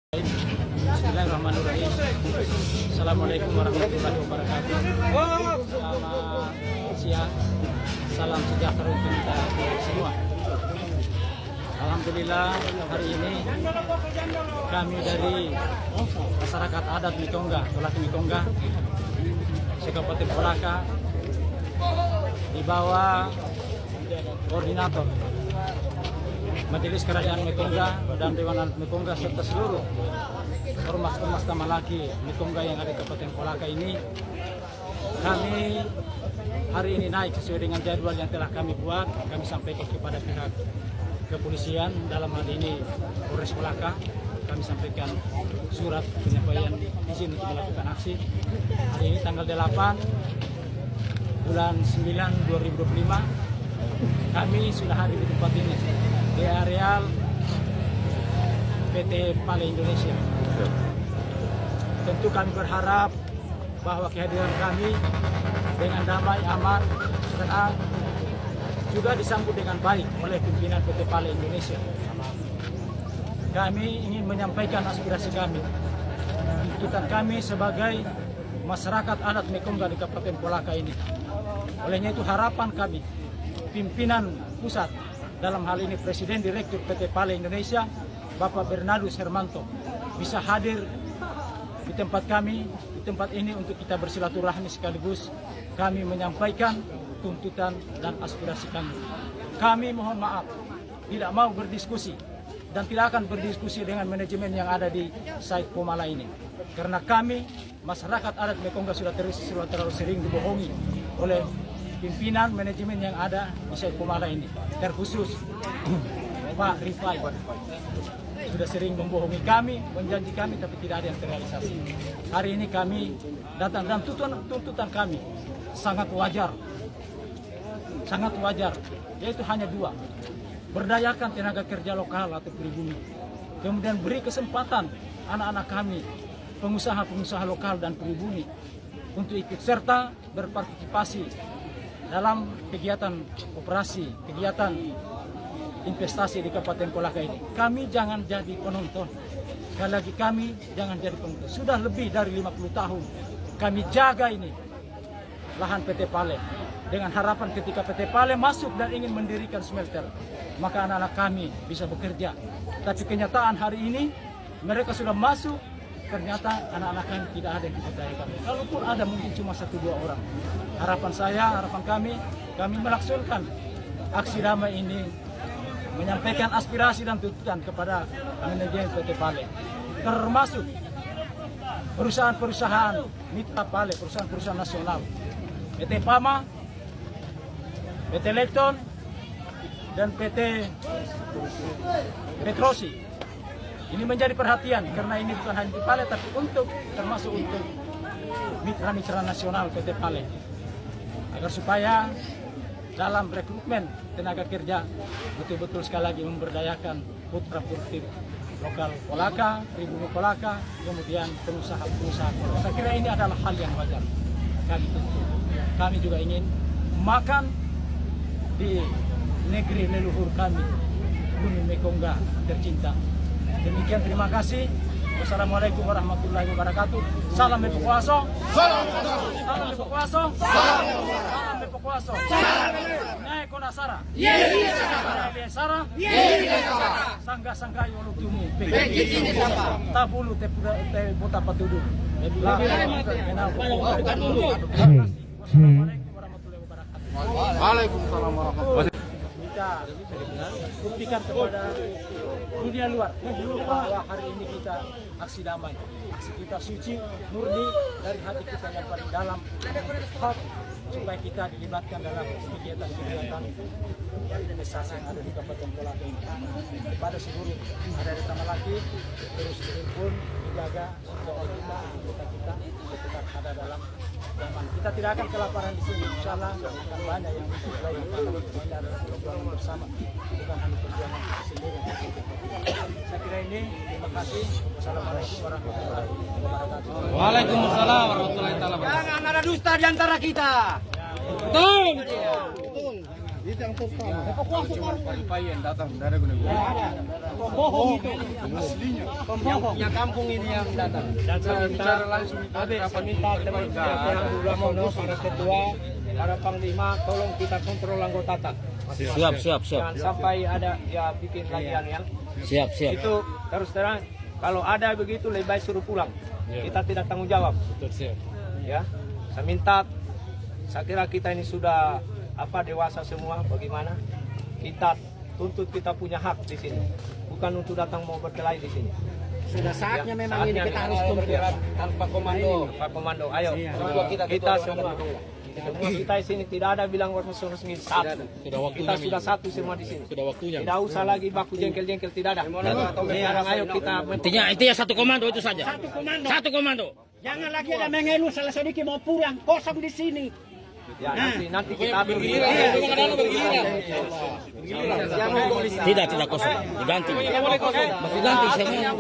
Bismillahirrahmanirrahim. Assalamualaikum warahmatullahi wabarakatuh. Selamat siang, salam sejahtera untuk kita semua. Alhamdulillah hari ini kami dari masyarakat adat Mikongga, Kolaka Mikongga, Kabupaten Kolaka, di bawah koordinator Majelis Kerajaan Mikongga dan Dewan Adat Mikongga serta seluruh ormas-ormas Tamalaki Mikongga yang ada di Kabupaten Kolaka ini, kami hari ini naik sesuai dengan jadwal yang telah kami buat. Kami sampaikan kepada pihak kepolisian, dalam hal ini Polres Kolaka. Kami sampaikan surat penyampaian izin untuk melakukan aksi. Hari ini tanggal 8 bulan 9 2025 kami sudah hadir di tempat ini di areal PT Pale Indonesia. Tentu kami berharap bahwa kehadiran kami dengan damai, aman, tenang juga disambut dengan baik oleh pimpinan PT Pale Indonesia. Kami ingin menyampaikan aspirasi kami, tuntutan kami sebagai masyarakat adat Mikongga di Kabupaten Kolaka ini. Olehnya itu harapan kami, pimpinan pusat, dalam hal ini Presiden Direktur PT Pale Indonesia, Bapak Bernardus Hermanto, bisa hadir di tempat kami, di tempat ini untuk kita bersilaturahmi sekaligus kami menyampaikan tuntutan dan aspirasi kami. Kami mohon maaf, tidak mau berdiskusi dan tidak akan berdiskusi dengan manajemen yang ada di Site Pomala ini. Karena kami, masyarakat adat Mikongga sudah terlalu sering dibohongi oleh pimpinan manajemen yang ada di Site Pomala ini. Terkhusus Pak Rifai sudah sering membohongi kami, menjanji kami, tapi tidak ada yang terrealisasi. Hari ini kami datang dan tuntutan kami sangat wajar, yaitu hanya dua: berdayakan tenaga kerja lokal atau pribumi, kemudian beri kesempatan anak-anak kami, pengusaha-pengusaha lokal dan pribumi, untuk ikut serta berpartisipasi dalam kegiatan operasi, kegiatan investasi di Kabupaten Kolaka ini. Kami jangan jadi penonton. Sekali lagi, kami jangan jadi penonton. Sudah lebih dari 50 tahun kami jaga ini lahan PT Pale, dengan harapan ketika PT Pale masuk dan ingin mendirikan smelter, maka anak-anak kami bisa bekerja. Tapi kenyataan hari ini mereka sudah masuk, ternyata anak-anak kami tidak ada yang diberdayakan. Kalaupun ada, mungkin cuma 1-2 orang. Harapan saya, harapan kami melaksanakan aksi damai ini, menyampaikan aspirasi dan tuntutan kepada manajemen PT Pale, termasuk perusahaan-perusahaan mitra Pale, perusahaan-perusahaan nasional, PT Pama, PT Lekton, dan PT Petrosi. Ini menjadi perhatian karena ini bukan hanya di Pale, tapi termasuk untuk mitra-mitra nasional PT Pale, agar supaya dalam rekrutmen tenaga kerja betul-betul sekali lagi memberdayakan putra putri lokal Kolaka, pribumi Kolaka, kemudian pengusaha-pengusaha. Saya kira ini adalah hal yang wajar. Kami juga ingin makan di negeri leluhur kami, Bumi Mikongga tercinta. Demikian, terima kasih. Wassalamualaikum warahmatullahi wabarakatuh. Salam Mepokuaso. Salam Mepokuaso. Salam Mepokuaso. Nek konasara. Yeay Sara. Sangga yolo tumu. Tabulu te bota patudu. Wassalamualaikum warahmatullahi wabarakatuh. Waalaikumsalam warahmatullahi wabarakatuh. Kita buktikan kepada dunia luar bahwa hari ini kita aksi damai, aksi kita suci, murni dari hati kita yang paling dalam, hak supaya kita dilibatkan dalam kegiatan-kegiatan investasi yang ada di Kabupaten Kolaka ini. Kepada seluruh ada di Tamalaki, terus pun dijaga supaya kita tetap ada dalam zaman. Kita tidak akan kelaparan di sini, insyaallah akan banyak yang mulai ini adalah perjuangan bersama, bukan hanya perjuangan sendiri. Saya kira ini, terima kasih. Wassalamualaikum warahmatullahi wabarakatuh. Waalaikumsalam warahmatullahi wabarakatuh. Jangan ada dusta di antara kita. Betul. Itu yang pertama. Cuma Paripai yang datang dari Gunung. Pembohong itu. Aslinya. Yang punya kampung ini yang datang. Dan saya Bicara langsung saya minta teman-teman para ketua, para panglima, tolong kita kontrol anggota tak. Siap. Jangan sampai ada ya bikin lagi yang Siap. itu terus terang. Kalau ada begitu lebih baik suruh pulang. Kita tidak tanggung jawab. Ya, saya minta. Saya kira kita ini sudah dewasa semua. Bagaimana kita tuntut kita punya hak di sini, bukan untuk datang mau berkelahi di sini. Sudah saatnya memang ini kita harus tuntut tanpa komando. Ayo, kita semua kita di sini tidak ada bilang resmi satu. Kita sudah satu semua di sini. Sudah waktunya. Tidak usah lagi baku jengkel tidak ada. Sekarang ayo kita. Intinya satu komando itu saja. Satu komando. Jangan lagi ada mengeluh salah sedikit mau pulang kosong di sini. Ya, nanti kita atur. Tidak kosong. Diganti. Diganti semua.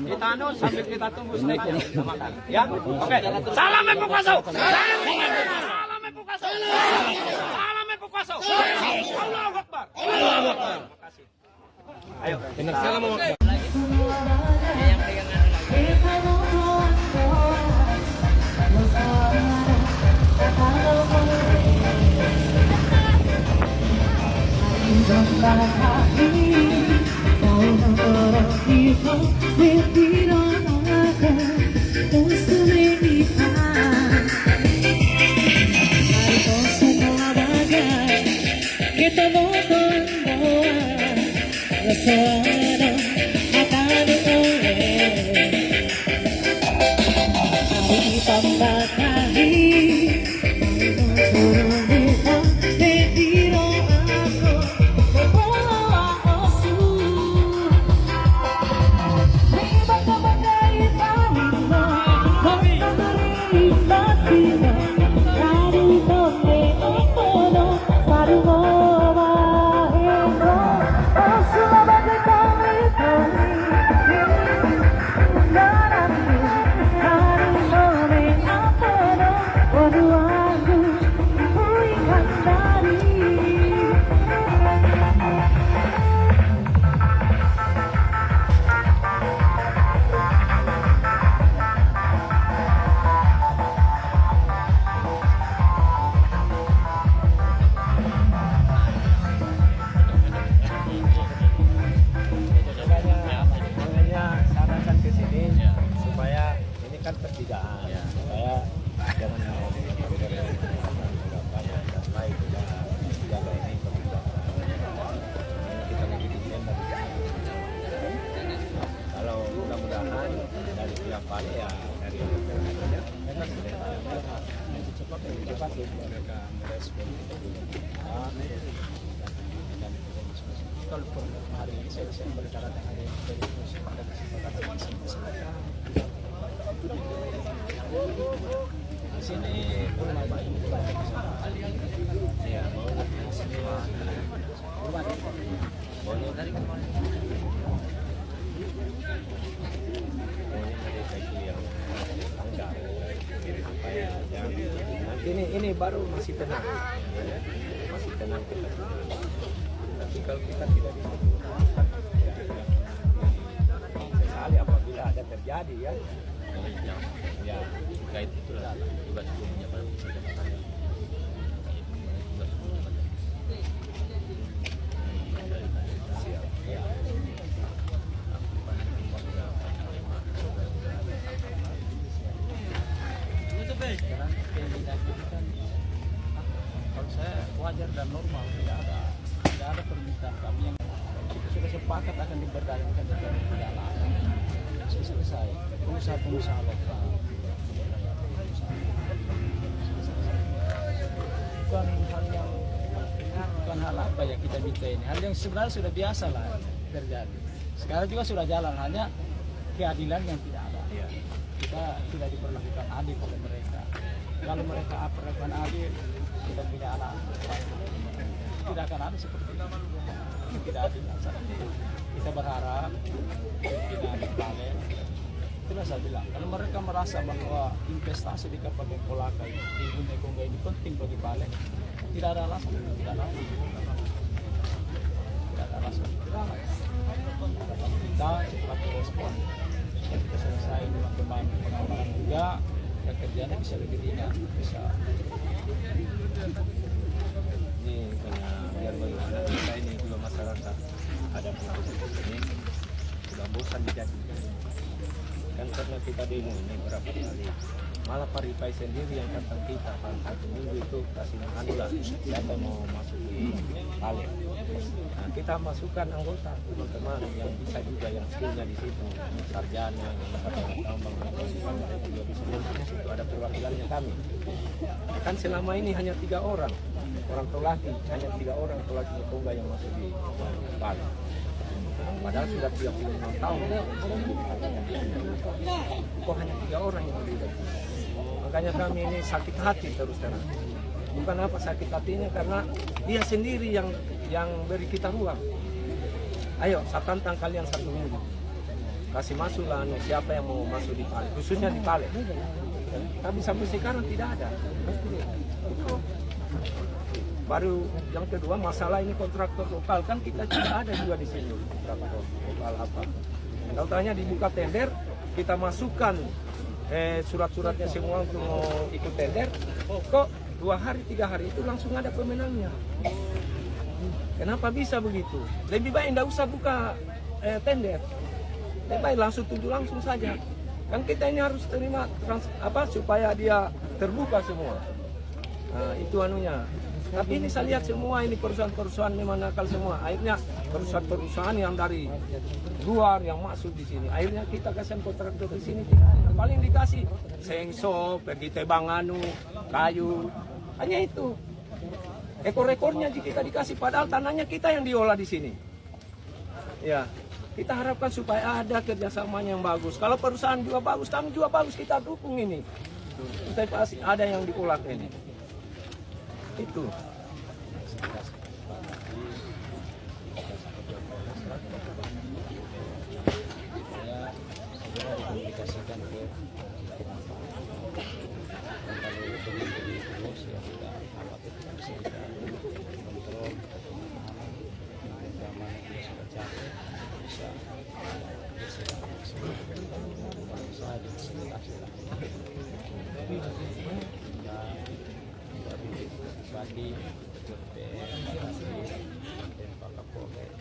Kita sambil kita tunggu snack ya. Oke. Salam Epukaso. Salam Epukaso. Salam Epukaso. Allahu Akbar. Allahu Akbar. Terima kasih. Ayo. Benar salam Akbar. Di sini ulama baik. Ya, mau dari kemarin. Ini baru masih tenang kita. Tapi kalau kita tidak sekali apabila ada terjadi ya Kait itulah tugas umumnya pada jabatan. Kalau saya wajar dan normal, tidak ada permintaan kami yang kita sudah sepakat akan diberdayaikan dengan jalan. Selesai. Pengusaha lokal. Bukan hal apa yang kita minta ini, hal yang sebenarnya sudah biasa lah terjadi. Sekarang juga sudah jalan, hanya keadilan yang tidak ada. Kita tidak diperlakukan adil oleh mereka. Kalau mereka perlakukan adil, kita punya anak, tidak akan ada seperti itu. Tidak adil. Kita berharap tidak balik. Itulah saya bilang, kalau mereka merasa bahwa investasi di Kabupaten Kolaka di Gunung Kongga ini penting bagi Bale, Tidak ada alasan. Tidak ada alasan. Kita cepat respon. Kita selesai dengan pengembangan juga, pekerjaannya bisa lebih ringan, bisa. Ini karena biar bagaimana kita ini juga masyarakat ada ini sudah bosan dijadikan. Kan karena kita demo ini berapa kali, malah Paripai sendiri yang datang kita satu minggu itu kasih anulah siapa yang mau masuk di Pale. Nah, kita masukkan anggota teman-teman yang bisa juga yang skillnya di situ, sarjana, yang dapat tambang, yang juga bisa di situ ada perwakilannya kami. Kan selama ini hanya 3 orang Tolaki, hanya 3 orang Tolaki Mekonga yang masuk di Pale. Padahal sudah 36 tahun. Kok hanya 3 orang yang terlibat? Makanya kami ini sakit hati terus terang. Bukan apa sakit hatinya, karena dia sendiri yang beri kita ruang. Ayo, saya tantang kalian 1 minggu. Kasih masuklah siapa yang mau masuk di Pale, khususnya di Pale. Tapi sampai sekarang tidak ada. Baru yang kedua masalah ini kontraktor lokal, kan kita tidak ada juga di sini kontraktor lokal apa. Kalau tanya dibuka tender, kita masukkan surat-suratnya semua untuk mau ikut tender, kok 2 hari 3 hari itu langsung ada pemenangnya. Kenapa bisa begitu? Lebih baik tidak usah buka tender, lebih baik langsung tunjuk langsung saja. Kan kita ini harus terima supaya dia terbuka semua. Nah, itu anunya. Tapi ini saya lihat semua ini perusahaan-perusahaan memang nakal semua. Akhirnya perusahaan-perusahaan yang dari luar yang masuk di sini. Akhirnya kita kasih kontraktor di sini. Paling dikasih sengso, pergi tebang kayu. Hanya itu. Ekor-ekornya jika kita dikasih, padahal tanahnya kita yang diolah di sini. Ya, kita harapkan supaya ada kerjasamanya yang bagus. Kalau perusahaan juga bagus, kami juga bagus, kita dukung ini. Kita pasti ada yang diolah ini. Itu. Dikomunikasikan ke kalau ya kita amati kita bisa kontrol zaman kita sudah capek bisa bagi Pak Kapolres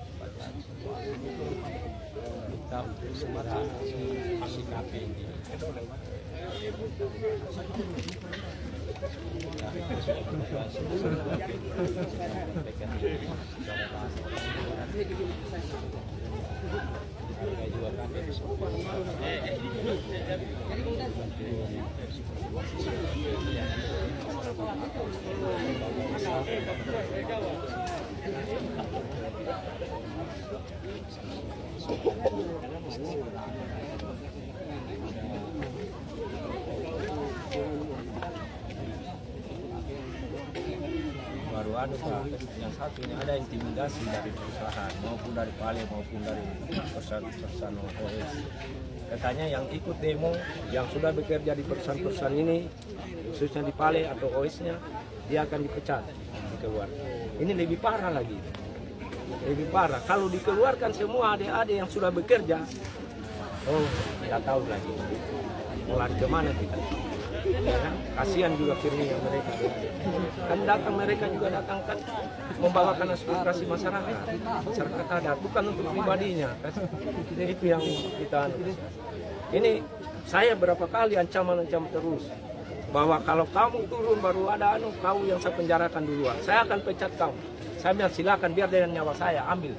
kita segera sikapi ini. Baru ada Pak, yang satu ini ada intimidasi dari perusahaan maupun dari Pale maupun dari perusahaan OS. Katanya yang ikut demo yang sudah bekerja di perusahaan-perusahaan ini, khususnya di Pale atau OS-nya, dia akan dipecat, dikeluarkan. Ini lebih parah lagi. Lebih parah. Kalau dikeluarkan semua adik-adik yang sudah bekerja, oh, tidak tahu lagi. Mau lari kemana kita? Ya kan? Kasihan juga Firly yang mereka. Kan datang mereka juga datang kan membawakan aspirasi masyarakat adat, bukan untuk pribadinya. Itu yang kita. Ini saya berapa kali ancaman terus bahwa kalau kamu turun baru ada kau yang saya penjarakan duluan. Saya akan pecat kamu. Saya bilang silakan biar dengan nyawa saya ambil.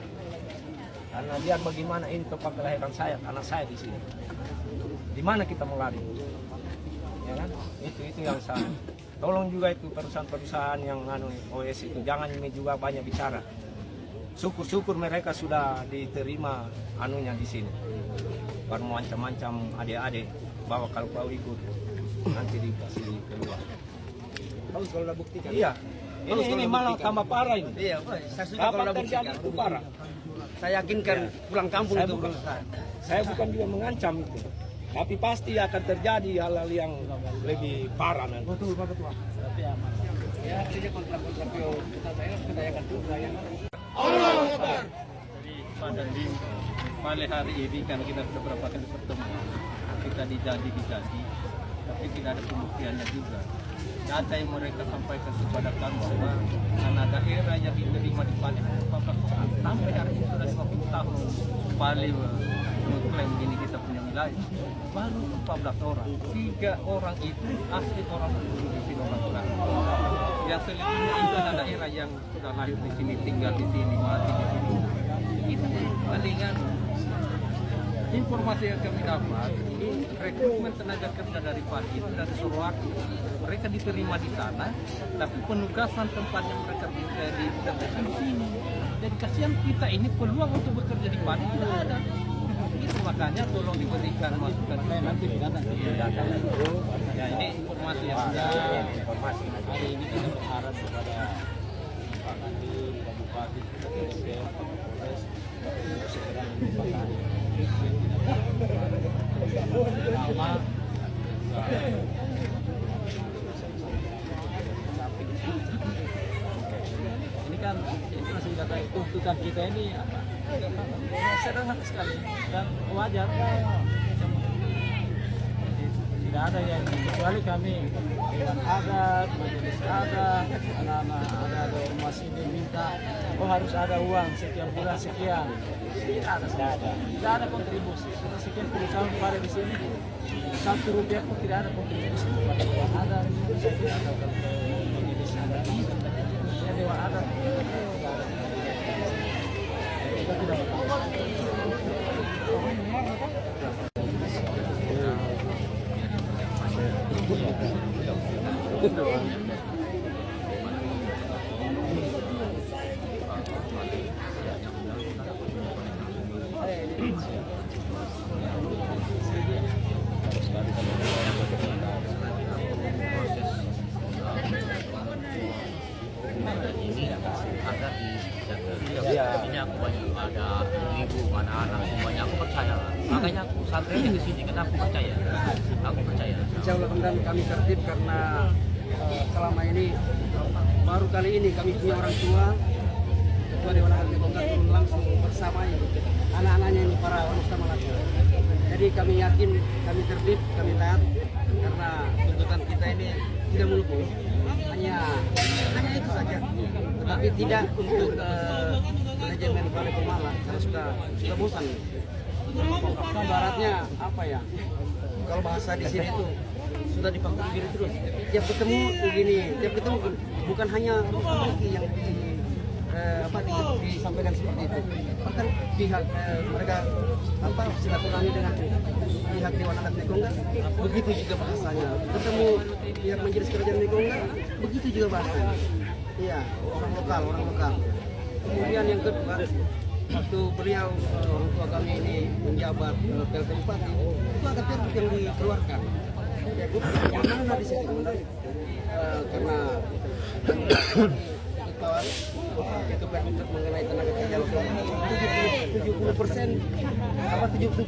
Karena biar bagaimana ini tempat kelahiran saya, anak saya di sini. Di mana kita mau lari? Ya kan? Itu yang saya. Tolong juga itu perusahaan-perusahaan yang OS itu jangan ini juga banyak bicara. Syukur-syukur mereka sudah diterima anunya di sini. Baru macam-macam adik-adik bahwa kalau kau ikut nanti dikasih keluar. Harus kalau udah buktikan. Iya. Ini malah tambah parah ini. Iya, Pak. Saya sudah kalau udah buktikan. Itu parah. Saya yakinkan pulang kampung itu Saya bukan juga mengancam itu. Tapi pasti akan terjadi hal-hal yang lebih parah nanti. Betul, Pak Ketua. Tapi aman. Pada Pale hari ini kan kita sudah berapa kali bertemu, kita dijanji, tapi tidak ada pembuktiannya juga. Data yang mereka sampaikan kepada kami bahwa anak daerah yang diterima di Pale 14 orang sampai hari ini sudah 50 tahun Pale mengklaim ini kita punya wilayah, baru 14 orang, 3 orang itu asli orang di sini orang Turan. Yang selebihnya itu anak daerah yang sudah lahir di sini, tinggal di sini, mati di sini. Itu palingan informasi yang kami dapat, ini rekrutmen tenaga kerja dari Padi itu dari Surakarta. Mereka diterima di sana, tapi penugasan tempatnya mereka didapatkan di sini. Jadi kasihan kita ini peluang untuk bekerja di Padi tidak ada. Itu makanya tolong diberikan masukan. Nanti ya ini informasi yang sudah informasi. Hari ini kita berharap kepada Pak Kadin, Pak Bupati, Pak DPR, Pak Polres segera menyempatkan ini kan masih kata tuntutan kita ini apa? Sederhana sekali dan wajar. Tidak ada yang kecuali kami dewan adat, majelis adat, anak-anak ada ormas ini minta harus ada uang setiap bulan sekian. Tidak ada kontribusi. Sudah sekian puluh tahun pada di sini, Rp1 pun tidak ada kontribusi kepada dewan adat. Saya tidak tahu kalau majelis adat, saya dewan adat. Kita tidak Ini aku banyak ada ibu, anak-anak semuanya aku percaya. Makanya aku sampai di sini karena aku percaya. Aku percaya. Insya Allah kemudian kami tertib karena selama ini baru kali ini kami punya orang tua ketua Dewan Adat Bongkar turun langsung bersama anak-anaknya ini para wanita Malaka. Jadi kami yakin kami tertib, kami taat karena tuntutan kita ini tidak muluk, hanya itu saja. Tetapi tidak untuk manajemen Balai Pemala karena sudah bosan. Baratnya apa ya? Kalau bahasa di sini itu sudah dipakai begini terus. Tiap ketemu begini, tiap ketemu bukan hanya yang disampaikan seperti itu. Bahkan pihak mereka silaturahmi dengan pihak Dewan Adat Mekonga, begitu juga bahasanya. Ketemu pihak Majelis Kerajaan Mekonga, begitu juga bahasanya. Iya, orang lokal. Kemudian yang kedua, waktu beliau orang tua kami ini menjabat PLT Bupati, itu ada pergub yang dikeluarkan. Pergub yang mana di situ? Karena itu pergub mengenai tenaga kerja lokal 70%, 70-30.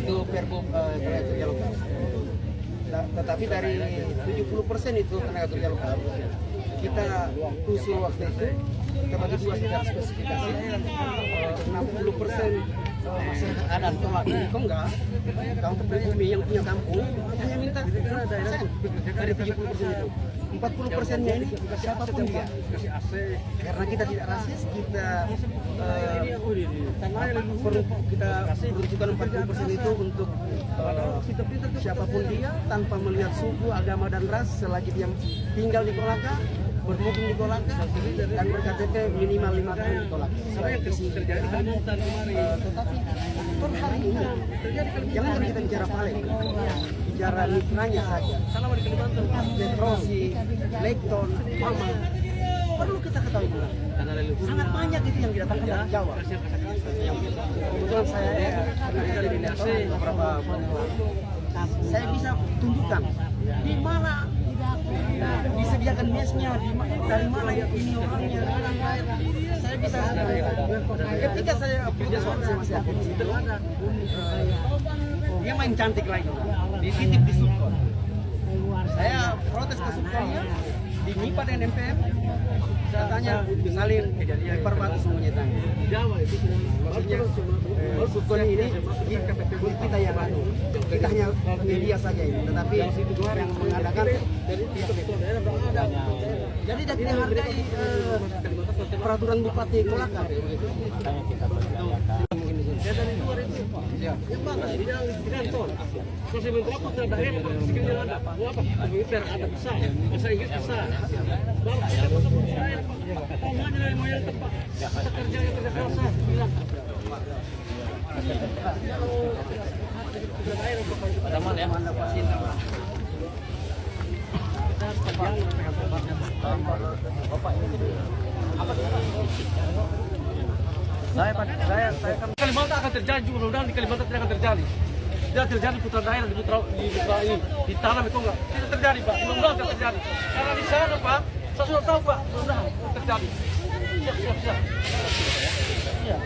Itu pergub tenaga kerja lokal. Tetapi dari 70% itu tenaga kerja lokal, kita usul waktu itu kita bagi dua secara spesifikasi. 60% masyarakat adat mewakili Kongga, kaum pribumi yang punya kampung hanya minta dari 70% itu. 40%-nya ini siapapun dia. Karena kita tidak rasis, kita peruntukkan 40% itu untuk siapapun dia tanpa melihat suku, agama dan ras selagi dia tinggal di Kolaka, bermukim di Kolaka dan berKTP minimal 5 tahun di Kolaka. Terjadi di Kalimantan kemarin. Tetapi per hari ini jangan kita bicara paling, bicara mitranya saja. Metrosi, Lekton, Mama, perlu kita ketahui sangat banyak itu yang didatangkan dari Jawa. Kebetulan saya pernah tinggal di Nasi beberapa bulan. Saya bisa tunjukkan di mana disediakan mesnya, dari mana ya ini orangnya. Saya bisa ketika saya putus saya masih aktif di situ. Dia main cantik lagi, dititip di Subkon. Saya protes ke Subkonnya, di MIPA dan MPM. Saya tanya, salin, lempar batu semuanya tanya. Maksudnya, Subkon ini kita yang anu, kita hanya media saja ini, tetapi yang mengadakan jadi tidak dihargai peraturan Bupati Kolaka. Aman ya. Kalimantan akan terjadi, mudah-mudahan di Kalimantan tidak akan terjadi. Tidak terjadi putra daerah di putra ini di tanah itu enggak. Tidak terjadi Pak, mudah-mudahan tidak terjadi. Karena di sana Pak, saya sudah tahu Pak, mudah-mudahan terjadi. Siap. Iya.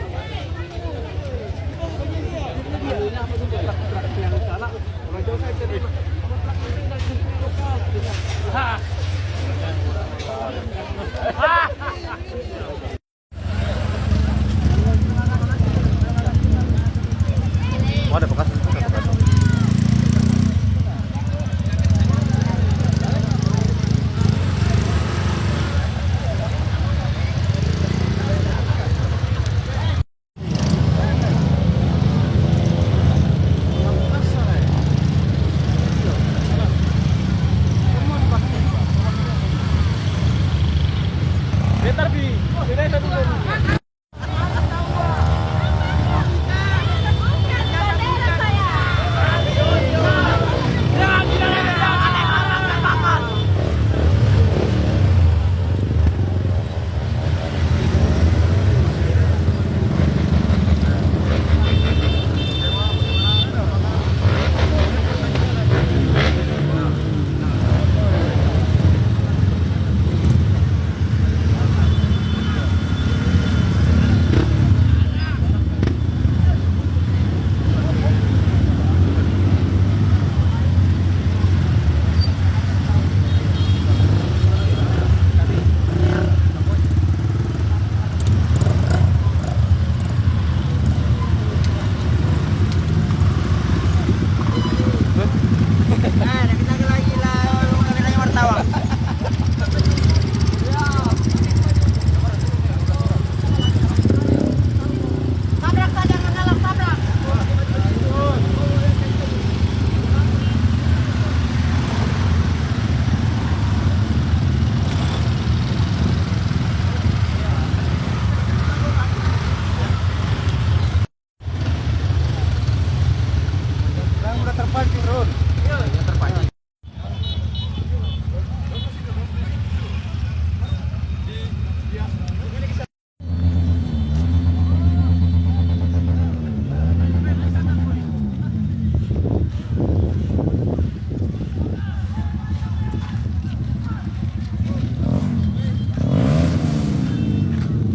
Ada bekas.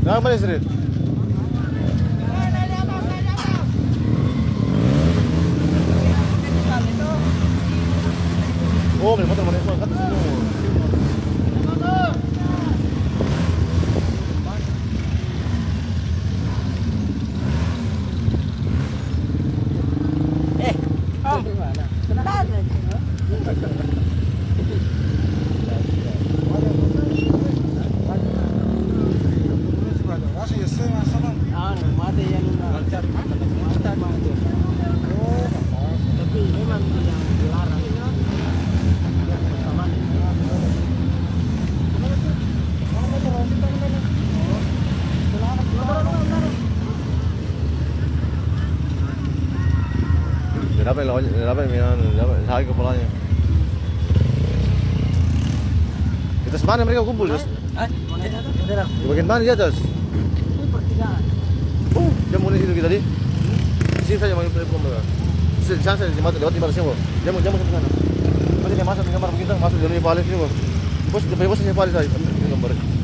Kenapa nih Sri? Oh, may motor mo kat dapat sakit kepalanya. Kita semana mereka kumpul, Jos? Di bagian mana di atas? Jam mulai situ kita tadi. Di sini saja main kumpul. Di sana saya lewat di mana sih, jamu sampai sana. dia masuk gambar begitu, masuk jalur Bali sini bos. Bos, di bos saya Bali saya gambar.